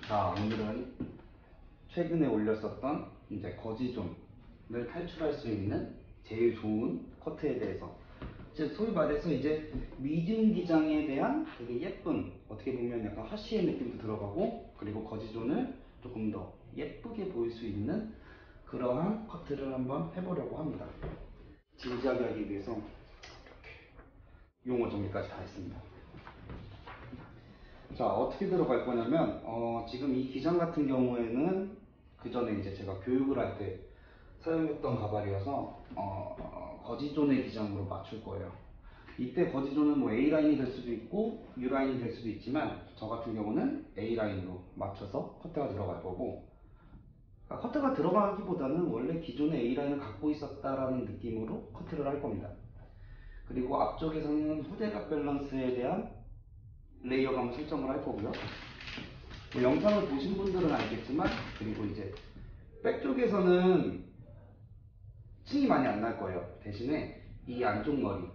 자, 오늘은 최근에 올렸었던 이제 거지존을 탈출할 수 있는 제일 좋은 커트에 대해서, 즉 소위 말해서 이제 미디움 기장에 대한 되게 예쁜, 어떻게 보면 약간 하시의 느낌도 들어가고, 그리고 거지존을 조금 더 예쁘게 보일 수 있는 그러한 커트를 한번 해보려고 합니다. 진지하게 하기 위해서 용어 정리까지 다 했습니다. 자, 어떻게 들어갈 거냐면, 지금 이 기장 같은 경우에는 그 전에 이제 제가 교육을 할 때 사용했던 가발이어서 거지존의 기장으로 맞출 거예요. 이때 거지존은 뭐 A라인이 될 수도 있고 U라인이 될 수도 있지만, 저 같은 경우는 A라인으로 맞춰서 커트가 들어갈 거고, 커트가 들어가기보다는 원래 기존의 A라인을 갖고 있었다라는 느낌으로 커트를 할 겁니다. 그리고 앞쪽에서는 후대각 밸런스에 대한 레이어감을 설정을 할 거고요. 뭐 영상을 보신 분들은 알겠지만, 그리고 이제 백 쪽에서는 층이 많이 안 날 거예요. 대신에 이 안쪽 머리,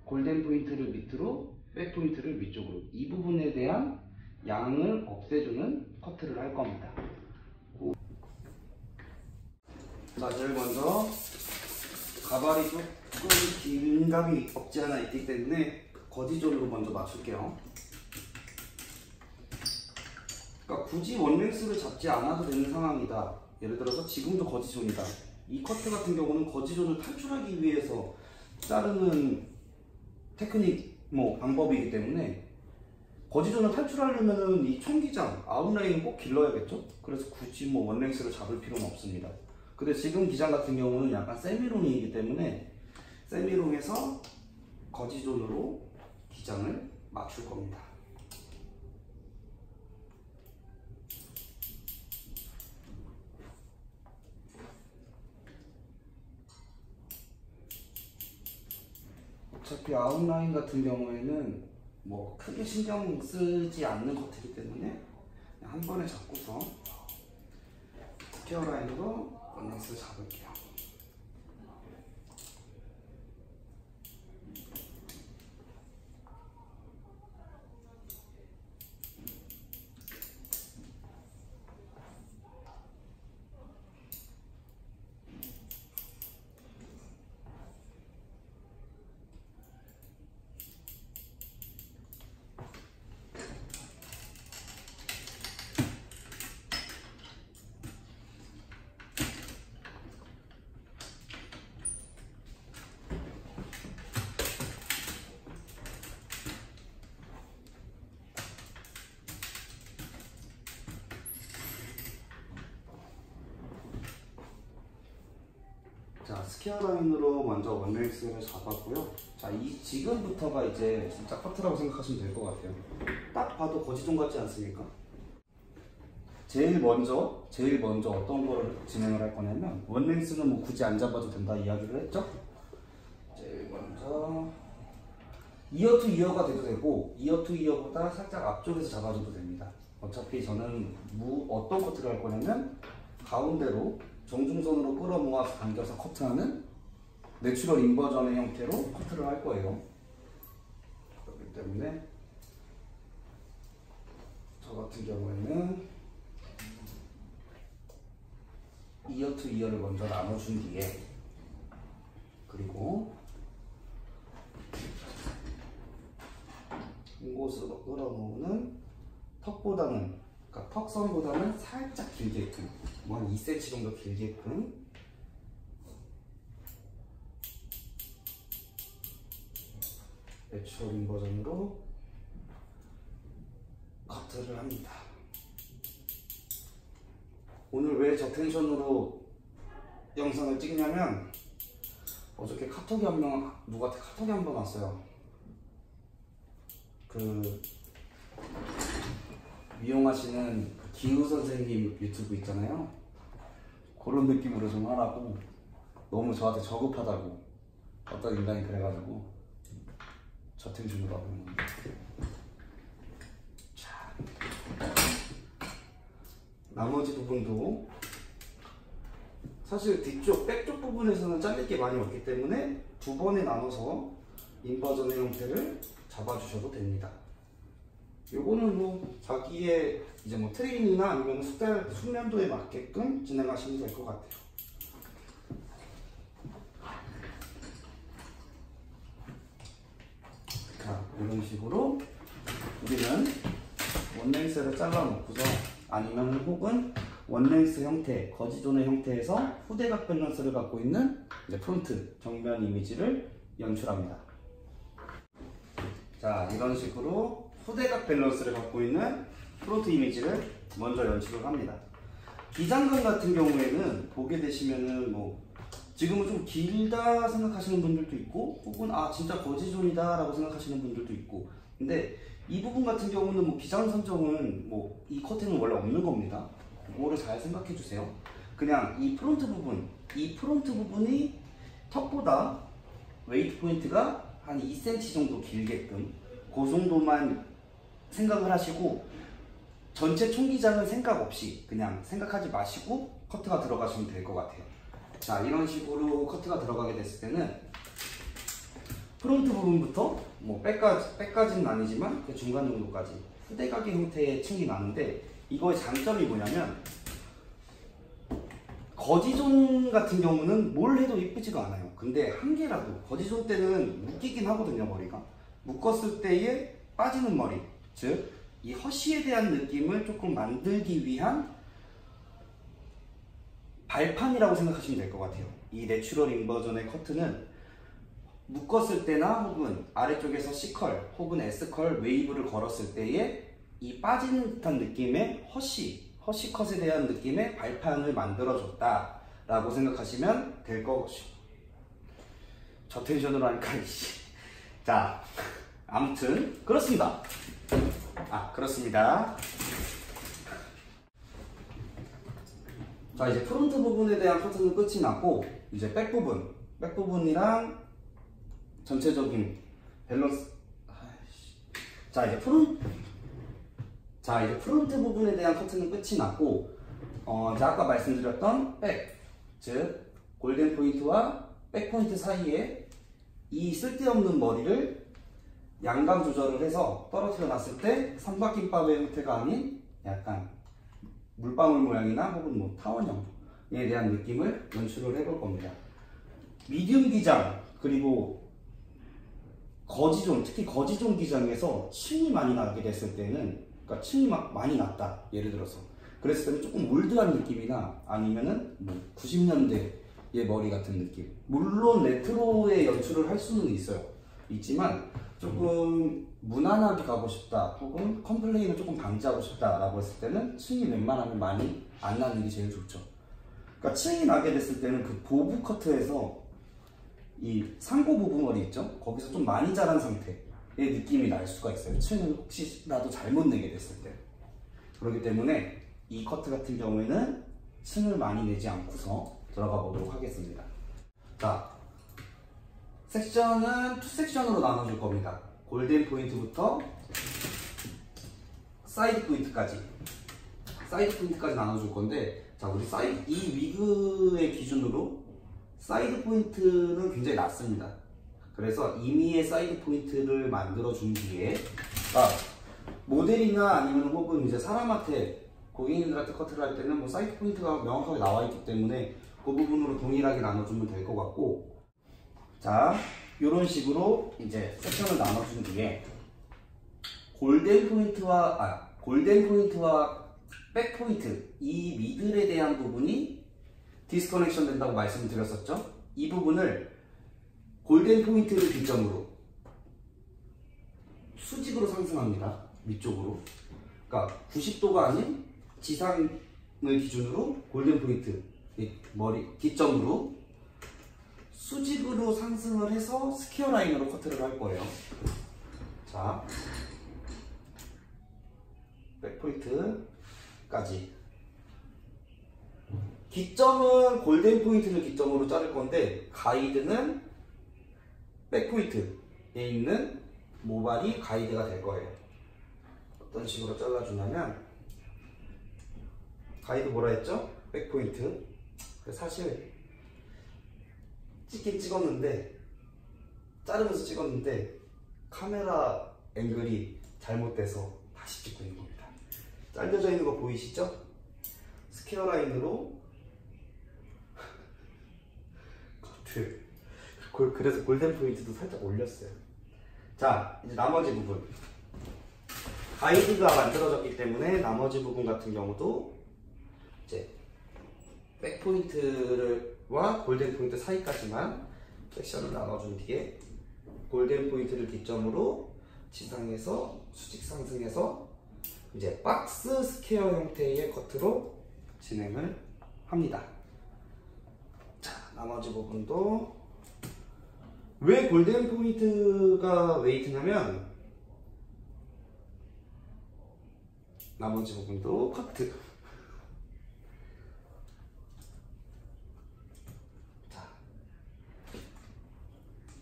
골덴 포인트를 밑으로, 백 포인트를 위쪽으로, 이 부분에 대한 양을 없애주는 커트를 할 겁니다. 자, 제일 먼저 가발이 조금 긴 감이 없지 않아 있기 때문에 거지존으로 먼저 맞출게요. 그러니까 굳이 원랭스를 잡지 않아도 되는 상황이다. 예를 들어서 지금도 거지존이다. 이 커트 같은 경우는 거지존을 탈출하기 위해서 따르는 테크닉, 방법이기 때문에, 거지존을 탈출하려면은 이 총기장, 아웃라인은 꼭 길러야겠죠? 그래서 굳이 원랭스를 잡을 필요는 없습니다. 근데 지금 기장 같은 경우는 약간 세미롱이기 때문에 세미롱에서 거지존으로 기장을 맞출 겁니다. 어차피 아웃라인 같은 경우에는 크게 신경 쓰지 않는 커트이기 때문에 한 번에 잡고서 스퀘어 라인으로 원랭스 잡을게요. 자, 스퀘어 라인으로 먼저 원랭스를 잡았고요. 자, 지금부터가 이제 진짜 커트라고 생각하시면 될 것 같아요. 딱 봐도 거지존 같지 않습니까? 제일 먼저 어떤 거를 진행을 할 거냐면, 원랭스는 굳이 안 잡아도 된다 이야기를 했죠? 제일 먼저 이어 투 이어가 돼도 되고, 이어 투 이어보다 살짝 앞쪽에서 잡아줘도 됩니다. 어차피 저는 어떤 커트를 할 거냐면, 가운데로 정중선으로 끌어모아서 당겨서 커트하는 내추럴 인버전의 형태로 커트를 할 거예요. 그렇기 때문에 저 같은 경우에는 이어 투 이어를 먼저 나눠준 뒤에, 그리고 이곳으로 끌어모으는 턱보다는, 그러니까 턱선보다는 살짝 길게끔, 한 2cm 정도 길게끔 내추럴 인버전으로 커트를 합니다. 오늘 왜 저 텐션으로 영상을 찍냐면, 어저께 누구한테 카톡이 한 번 왔어요. 미용하시는 기우 선생님 유튜브 있잖아요. 그런 느낌으로 좀 하라고, 너무 저한테 저급하다고 어떤 인간이 그래가지고 저 텐션으로 하고 있는데, 자, 나머지 부분도 사실 뒤쪽, 백쪽 부분에서는 잘릴 게 많이 없기 때문에 두 번에 나눠서 인버전의 형태를 잡아주셔도 됩니다. 요거는 뭐 자기의 이제 뭐 트레이닝이나 아니면 숙련도에 맞게끔 진행하시면 될 것 같아요. 자, 이런 식으로 우리는 원레이스를 잘라놓고서 아니면 혹은 원레이스 형태, 거지존의 형태에서 후대각 밸런스를 갖고 있는 이제 프론트, 정면 이미지를 연출합니다. 자, 이런 식으로 후대각 밸런스를 갖고 있는 프론트 이미지를 먼저 연출을 합니다. 기장감 같은 경우에는 보게 되시면은 뭐 지금은 좀 길다 생각하시는 분들도 있고 혹은 아 진짜 거지존이다 라고 생각하시는 분들도 있고, 근데 이 부분 같은 경우는 뭐 기장 선정은 뭐 이 커튼은 원래 없는 겁니다. 그거를 잘 생각해 주세요. 그냥 이 프론트 부분이 턱보다 웨이트 포인트가 한 2cm 정도 길게끔 그 정도만 생각을 하시고 전체 총기장은 생각 없이 그냥 생각하지 마시고 커트가 들어가시면 될 것 같아요. 자, 이런 식으로 커트가 들어가게 됐을 때는 프론트 부분부터 뭐 백까지는 아니지만 그 중간 정도까지 후대각의 형태의 층이 나는데, 이거의 장점이 뭐냐면 거지존 같은 경우는 뭘 해도 이쁘지가 않아요. 근데 한 개라도 거지존 때는 묶이긴 하거든요. 머리가 묶었을 때에 빠지는 머리, 즉 이 허쉬에 대한 느낌을 조금 만들기 위한 발판이라고 생각하시면 될 것 같아요. 이 내추럴 인버전의 커트는 묶었을 때나 혹은 아래쪽에서 C컬 혹은 S컬 웨이브를 걸었을 때에 이 빠지는 듯한 느낌의 허쉬 컷에 대한 느낌의 발판을 만들어줬다 라고 생각하시면 될 것이죠. 저 텐션으로 하니까 자, 아무튼 그렇습니다. 그렇습니다. 자, 이제 프론트 부분에 대한 커트는 끝이 났고 이제 백부분이랑 전체적인 밸런스. 자, 이제 프론트 부분에 대한 커트는 끝이 났고 제가 아까 말씀드렸던 백, 즉 골든 포인트와 백 포인트 사이에 이 쓸데없는 머리를 양감 조절을 해서 떨어뜨려 놨을 때 삼각김밥의 형태가 아닌 약간 물방울 모양이나 혹은 뭐 타원형에 대한 느낌을 연출을 해볼 겁니다. 미디움 기장 그리고 거지존, 특히 거지존 기장에서 층이 많이 나게 됐을 때는, 그러니까 층이 막 많이 났다 예를 들어서 그랬을 때는 조금 몰드한 느낌이나 아니면은 뭐 90년대의 머리 같은 느낌, 물론 레트로의 연출을 할 수는 있지만 조금 무난하게 가고 싶다 혹은 컴플레인을 조금 방지하고 싶다 라고 했을 때는 층이 웬만하면 많이 안 나는 게 제일 좋죠. 그러니까 층이 나게 됐을 때는 그 보부 커트에서 이 상고 부분 머리 있죠? 거기서 좀 많이 자란 상태의 느낌이 날 수가 있어요. 층을 혹시라도 잘못 내게 됐을 때. 그렇기 때문에 이 커트 같은 경우에는 층을 많이 내지 않고서 들어가 보도록 하겠습니다. 자, 섹션은 2섹션으로 나눠줄 겁니다. 골든 포인트부터 사이드 포인트까지 나눠줄 건데, 자, 우리 이 위그의 기준으로 사이드 포인트는 굉장히 낮습니다. 그래서 임의의 사이드 포인트를 만들어 준 뒤에 모델이나 아니면 혹은 이제 사람한테 고객님들한테 커트를 할 때는 뭐 사이드 포인트가 명확하게 나와 있기 때문에 그 부분으로 동일하게 나눠주면 될 것 같고, 자, 이런 식으로 이제 섹션을 나눠준 뒤에 골든 포인트와 백 포인트, 이 미들에 대한 부분이 디스커넥션 된다고 말씀드렸었죠. 이 부분을 골든 포인트를 기점으로 수직으로 상승합니다. 위쪽으로. 그러니까 90도가 아닌 지상을 기준으로 골든 포인트 머리 기점으로 수직으로 상승을 해서 스퀘어 라인으로 커트를 할 거예요. 자, 백 포인트까지. 기점은 골든 포인트를 기점으로 자를 건데 가이드는 백 포인트에 있는 모발이 가이드가 될 거예요. 어떤 식으로 잘라주냐면, 가이드 뭐라 했죠? 백 포인트. 사실 찍긴 찍었는데, 자르면서 찍었는데 카메라 앵글이 잘못돼서 다시 찍고 있는 겁니다. 잘려져 있는 거 보이시죠? 스퀘어 라인으로 커트. 그래서 골든 포인트도 살짝 올렸어요. 자, 이제 나머지 부분. 가이드가 만들어졌기 때문에 나머지 부분 같은 경우도 이제 백 포인트와 골든 포인트 사이까지만 섹션을 나눠준 뒤에 골든 포인트를 기점으로 지상에서 수직 상승해서 이제 박스 스퀘어 형태의 커트로 진행을 합니다. 자, 나머지 부분도 왜 골든 포인트가 웨이트냐면 나머지 부분도 커트. 자,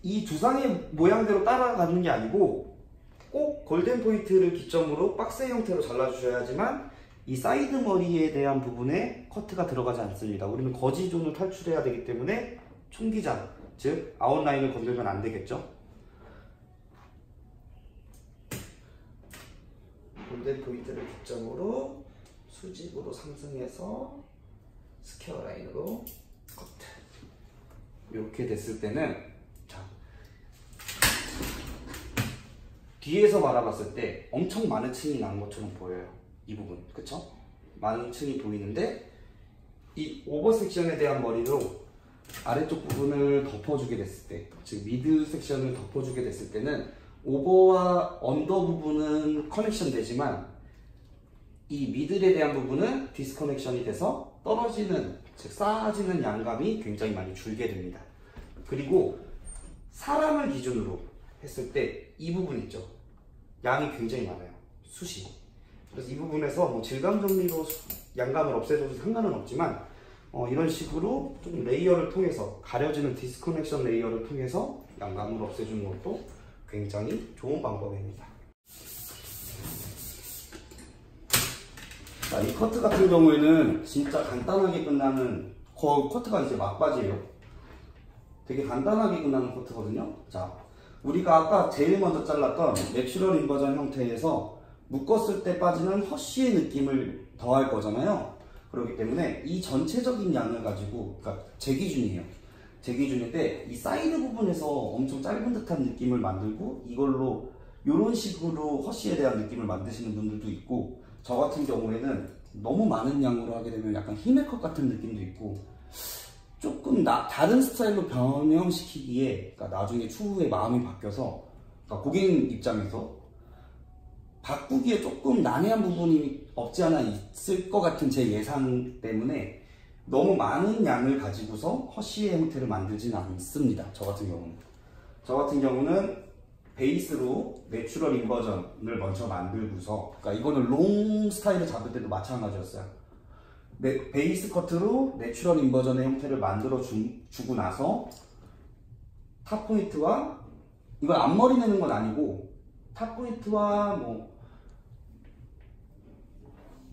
이 두상의 모양대로 따라가는 게 아니고 꼭 골든 포인트를 기점으로 박스 형태로 잘라주셔야지만 이 사이드 머리에 대한 부분에 커트가 들어가지 않습니다. 우리는 거지존을 탈출해야 되기 때문에 총기장, 즉 아웃라인을 건들면 안 되겠죠. 골든 포인트를 기점으로 수직으로 상승해서 스퀘어 라인으로 커트. 이렇게 됐을 때는 자, 뒤에서 바라봤을 때 엄청 많은 층이 난 것처럼 보여요. 이 부분, 그쵸? 많은 층이 보이는데 이 오버 섹션에 대한 머리로 아래쪽 부분을 덮어주게 됐을 때, 즉 미드 섹션을 덮어주게 됐을 때는 오버와 언더 부분은 커넥션 되지만 이 미들에 대한 부분은 디스커넥션이 돼서 떨어지는, 즉 쌓아지는 양감이 굉장히 많이 줄게 됩니다. 그리고 사람을 기준으로 했을 때 이 부분 있죠? 양이 굉장히 많아요. 숱이. 그래서 이 부분에서 뭐 질감 정리로 양감을 없애줘도 상관은 없지만 이런 식으로 좀 레이어를 통해서 가려지는 디스커넥션 레이어를 통해서 양감을 없애주는 것도 굉장히 좋은 방법입니다. 자, 이 커트 같은 경우에는 진짜 간단하게 끝나는 커트가 이제 막바지예요. 되게 간단하게 끝나는 커트거든요. 자, 우리가 아까 제일 먼저 잘랐던 내추럴 인버전 형태에서 묶었을 때 빠지는 허쉬의 느낌을 더할 거잖아요. 그렇기 때문에 이 전체적인 양을 가지고, 그러니까 제 기준이에요. 제 기준일 때 이 사이드 부분에서 엄청 짧은 듯한 느낌을 만들고 이걸로 이런 식으로 허쉬에 대한 느낌을 만드시는 분들도 있고, 저 같은 경우에는 너무 많은 양으로 하게 되면 약간 히메컷 같은 느낌도 있고 조금 다른 스타일로 변형시키기에, 그러니까 나중에 추후에 마음이 바뀌어서, 그러니까 고객님 입장에서 바꾸기에 조금 난해한 부분이 없지 않아 있을 것 같은 제 예상 때문에 너무 많은 양을 가지고서 허쉬의 형태를 만들지는 않습니다. 저 같은 경우는 베이스로 내추럴 인버전을 먼저 만들고서, 그러니까 이거는 롱 스타일을 잡을 때도 마찬가지였어요. 베이스 커트로 내추럴 인버전의 형태를 만들어 주고 나서 탑 포인트와, 이건 앞머리 내는 건 아니고 탑 포인트와 뭐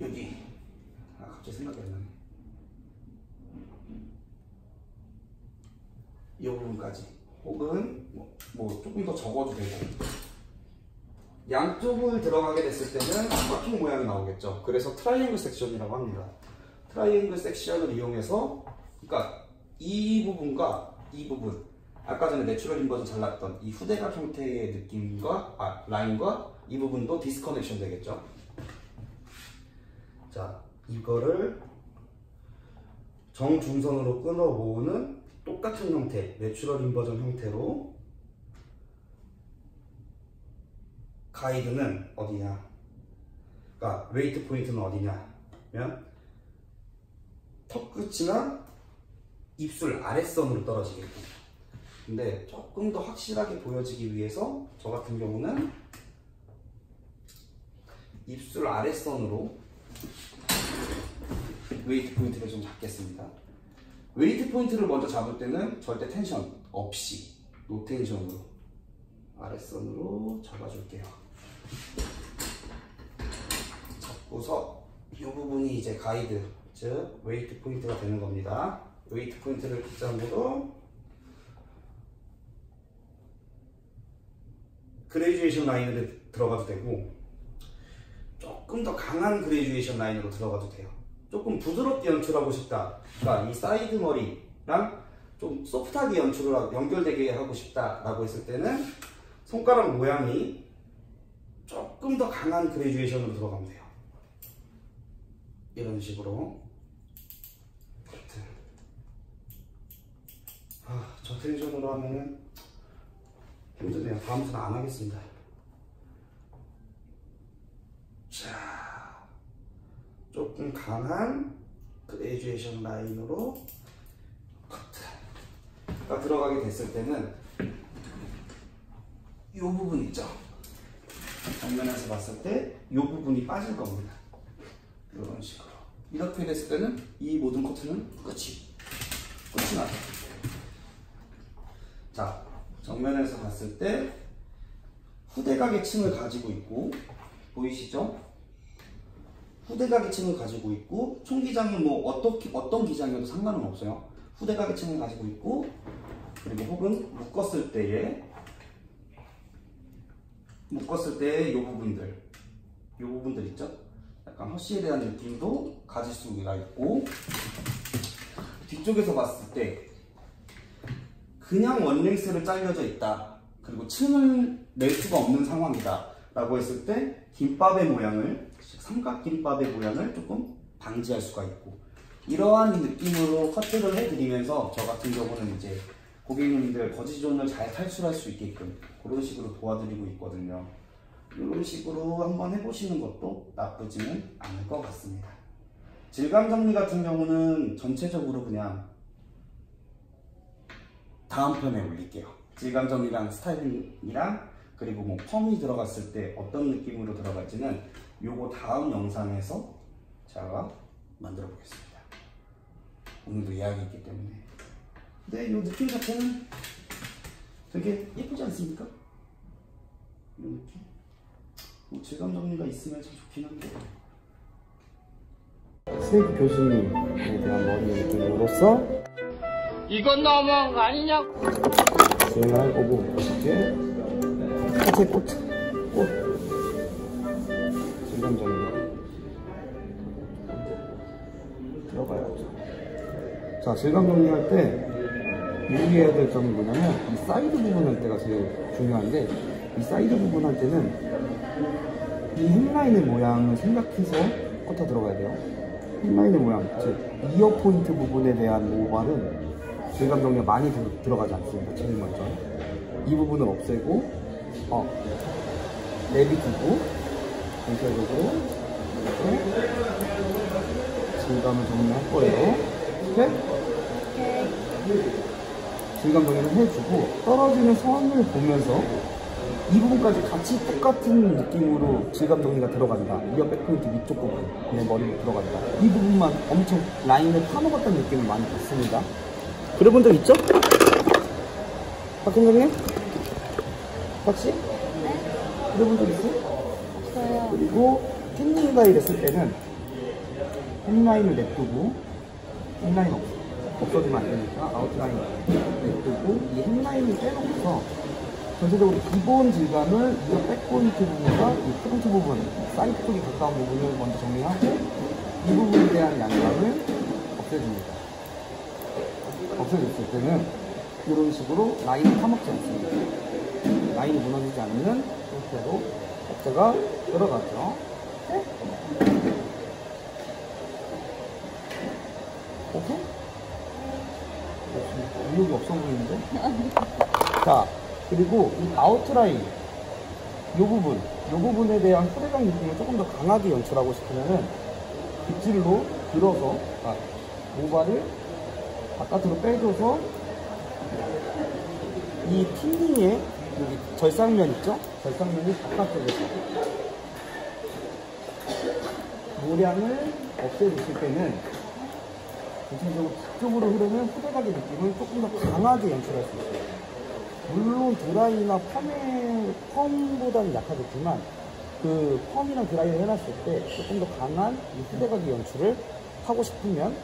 여기 갑자기 생각이 안 나네. 이 부분까지, 혹은 뭐 조금 더 적어도 되고, 양쪽을 들어가게 됐을 때는 삼각형 모양이 나오겠죠. 그래서 트라이앵글 섹션이라고 합니다. 트라이앵글 섹션을 이용해서, 그러니까 이 부분과 이 부분, 아까 전에 내추럴 인버전 잘랐던 이 후대각 형태의 느낌과 라인과 이 부분도 디스커넥션 되겠죠. 자, 이거를 정중선으로 끊어 모으는 똑같은 형태, 내추럴 인버전 형태로 가이드는 어디냐, 그러니까 웨이트 포인트는 어디냐면 턱 끝이나 입술 아랫선으로 떨어지겠고, 근데 조금 더 확실하게 보여지기 위해서 저 같은 경우는 입술 아랫선으로 웨이트 포인트를 좀 잡겠습니다. 웨이트 포인트를 먼저 잡을 때는 절대 텐션 없이 노 텐션으로 아랫선으로 잡아줄게요. 잡고서 이 부분이 이제 가이드, 즉 웨이트 포인트가 되는 겁니다. 웨이트 포인트를 기점으로 그레듀에이션 라인을 들어가도 되고, 조금 더 강한 그레듀에이션 라인으로 들어가도 돼요. 조금 부드럽게 연출하고 싶다. 그러니까 이 사이드 머리랑 좀 소프트하게 연결되게 하고 싶다라고 했을 때는 손가락 모양이 조금 더 강한 그레듀에이션으로 들어가면 돼요. 이런 식으로. 저 텐션으로 하면은 힘드네요. 다음부터는 안 하겠습니다. 자, 조금 강한 그레듀에이션 라인으로 커트가 들어가게 됐을 때는 이 부분 있죠? 정면에서 봤을 때 이 부분이 빠질 겁니다. 이런 식으로. 이렇게 됐을 때는 이 모든 커트는 끝이 나죠. 자, 정면에서 봤을 때 후대각의 층을 가지고 있고, 보이시죠? 후대각의 층을 가지고 있고, 총기장은 뭐 어떤 기장이어도 상관은 없어요. 후대각의 층을 가지고 있고, 그리고 혹은 묶었을 때의 이 부분들 있죠? 약간 허쉬에 대한 느낌도 가질 수가 있고, 뒤쪽에서 봤을 때 그냥 원랭스를 잘려져 있다, 그리고 층을 낼 수가 없는 상황이다 라고 했을 때 김밥의 모양을, 삼각김밥의 모양을 조금 방지할 수가 있고, 이러한 느낌으로 커트를 해드리면서 저 같은 경우는 이제 고객님들 거지존을 잘 탈출할 수 있게끔 그런 식으로 도와드리고 있거든요. 이런 식으로 한번 해보시는 것도 나쁘지는 않을 것 같습니다. 질감 정리 같은 경우는 전체적으로 그냥 다음 편에 올릴게요. 질감 정리랑 스타일링이랑 그리고 뭐 펌이 들어갔을 때 어떤 느낌으로 들어갈지는 요거 다음 영상에서 제가 만들어 보겠습니다. 오늘도 예약이 있기 때문에. 근데 요 느낌 자체는 되게 예쁘지 않습니까? 이런 느낌? 뭐 질감 정리가 있으면 참 좋긴 한데. 세익 교수님에 대한 머리 느낌으로써 이건 너무한 거 아니냐고. 진행을 할 거고, 이렇게 사체 꽃 질감 정리 들어가야죠. 자, 질감 정리할 때 유의해야 될 점이 뭐냐면 이 사이드 부분 할 때가 제일 중요한데, 이 사이드 부분 할 때는 이 햄라인의 모양을 생각해서 커터 들어가야 돼요. 햄라인의 모양, 즉 이어 포인트 부분에 대한 모발은 질감 정리가 많이 들어가지 않습니다. 제일 먼저 이 부분을 없애고 내비두고 전체적으로 이렇게 질감을 정리할 거예요. 이렇게 질감 정리를 해주고, 떨어지는 선을 보면서 이 부분까지 같이 똑같은 느낌으로 질감 정리가 들어간다. 이어 백포인트 위쪽 부분 내 머리로 들어간다. 이 부분만 엄청 라인을 파먹었다는 느낌을 많이 받습니다. 그려본 적 있죠? 박 팀장님? 박씨? 네? 그려본 적 있어? 없어요. 그리고 캔닝가이 됐을 때는 햄라인을 냅두고, 햄라인 없어지면 안 되니까 아웃라인 냅두고 이 햄라인을 빼놓고서 전체적으로 기본 질감을 이어 백포인트 부분과 이 프론트 부분, 사이드 쪽이 가까운 부분을 먼저 정리하고, 이 부분에 대한 양감을 없애줍니다. 없애줬을 때는 이런 식으로 라인을 파먹지 않습니다. 라인이 무너지지 않는 상태로 억제가 들어가죠. 오케이? 의욕이 없어 보이는데? 자, 그리고 이 아웃라인 이 부분에 대한 후레각 느낌을 조금 더 강하게 연출하고 싶으면은 빗질로 들어서 모발을 바깥으로 빼줘서 이 틴닝에 여기 절상면 있죠? 절상면이 바깥쪽에서 모량을 없애주실 때는 전체적으로 뒤쪽으로 흐르는 후대각의 느낌을 조금 더 강하게 연출할 수 있어요. 물론 드라이나 펌보다는 약하겠지만 그 펌이나 드라이를 해놨을 때 조금 더 강한 이 후대각의 연출을 하고 싶으면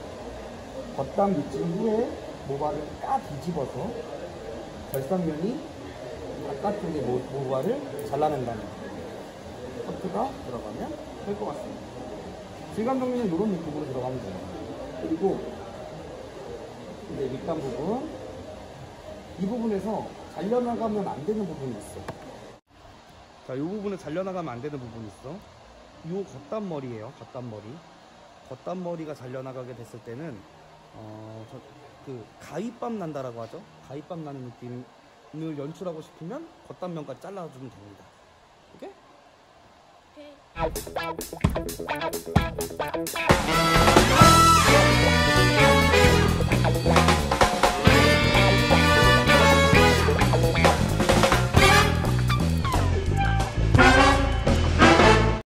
겉단 밑질 후에 모발을 까 뒤집어서 절상면이 바깥쪽의 모발을 잘라낸다는 커트가 들어가면 될 것 같습니다. 질감 정리는 이런 부분으로 들어가면 돼요. 그리고 이제 밑단 부분, 이 부분에서 잘려나가면 안 되는 부분이 있어. 자, 이 부분에 잘려나가면 안 되는 부분이 있어. 요 겉단머리예요. 겉단머리가 잘려나가게 됐을 때는 그 가위밥 난다라고 하죠. 가위밥 나는 느낌을 연출하고 싶으면 겉단면까지 잘라주면 됩니다. 오케이?